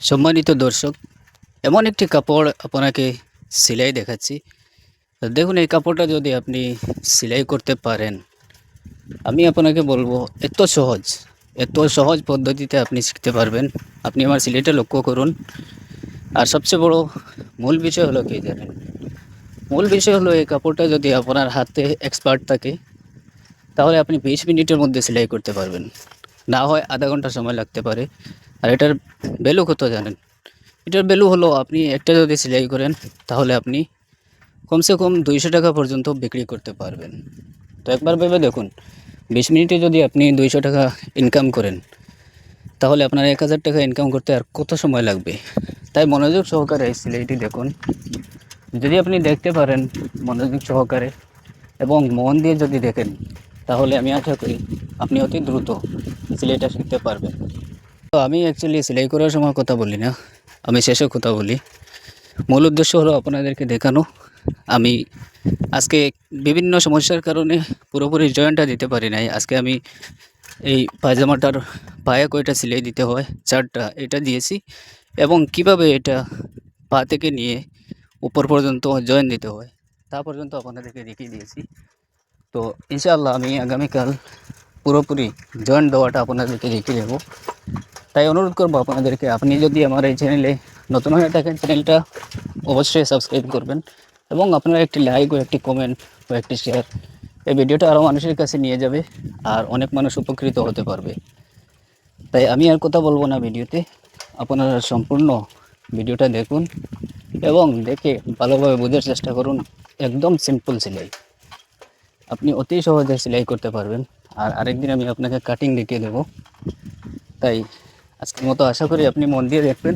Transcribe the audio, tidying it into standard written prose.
সম্মানিত দর্শক, এমন একটি কাপড় আপনাকে সেলাই দেখাচ্ছি। দেখুন, এই কাপড়টা যদি আপনি সেলাই করতে পারেন, আমি আপনাকে বলবো এত সহজ পদ্ধতিতে আপনি শিখতে পারবেন। আপনি আমার সেলাইটা লক্ষ্য করুন। আর সবচেয়ে বড় মূল বিষয় হলো কি জানেন? মূল বিষয় হলো এই কাপড়টা যদি আপনার হাতে এক্সপার্ট থাকে, তাহলে আপনি 20 মিনিটের মধ্যে সেলাই করতে পারবেন। না হয় আধা ঘন্টা সময় লাগতে পারে। আর এটার ভ্যালু কত জানেন? এটার ভ্যালু হলো, আপনি একটা যদি সেলাই করেন, তাহলে আপনি কমসে কম 200 টাকা পর্যন্ত বিক্রি করতে পারবেন। তো একবার ভেবে দেখুন, 20 মিনিটে যদি আপনি 200 টাকা ইনকাম করেন, তাহলে আপনার 1000 টাকা ইনকাম করতে আর কত সময় লাগবে? তাই মনোযোগ সহকারে এই সেলাইটি দেখুন। যদি আপনি দেখতে পারেন মনোযোগ সহকারে এবং মন দিয়ে যদি দেখেন, তাহলে আমি আশা করি আপনি অতি দ্রুত সেলাইটা শিখতে পারবেন। তো আমি অ্যাকচুয়ালি সেলাই করার সময় কথা বলি না, আমি শেষে কথা বলি। মূল উদ্দেশ্য হলো আপনাদেরকে দেখানো। আমি আজকে বিভিন্ন সমস্যার কারণে পুরোপুরি জয়েন্টটা দিতে পারি নাই। আজকে আমি এই পায়জামাটার পায়ে কয়টা সেলাই দিতে হয়, 4টা, এটা দিয়েছি। এবং কিভাবে এটা পা থেকে নিয়ে উপর পর্যন্ত জয়েন দিতে হয় তা পর্যন্ত আপনাদেরকে দেখিয়ে দিয়েছি। তো ইনশাআল্লাহ আমি আগামীকাল পুরোপুরি জয়েন্ট দেওয়াটা আপনাদেরকে দেখিয়ে দেবো। তাই অনুরোধ করবো আপনাদেরকে, আপনি যদি আমার এই চ্যানেলে নতুন হয়ে থাকেন, চ্যানেলটা অবশ্যই সাবস্ক্রাইব করবেন এবং আপনারা একটি লাইক ও একটি কমেন্ট ও একটি শেয়ার এই ভিডিওটা আরও মানুষের কাছে নিয়ে যাবে আর অনেক মানুষ উপকৃত হতে পারবে। তাই আমি আর কথা বলবো না ভিডিওতে, আপনারা সম্পূর্ণ ভিডিওটা দেখুন এবং দেখে ভালোভাবে বোঝার চেষ্টা করুন। একদম সিম্পল সেলাই, আপনি অতি সহজে সেলাই করতে পারবেন। আর আরেকদিন আমি আপনাকে কাটিং দেখিয়ে দেবো। তাই আজকের মতো আশা করি আপনি মন দিয়ে দেখবেন।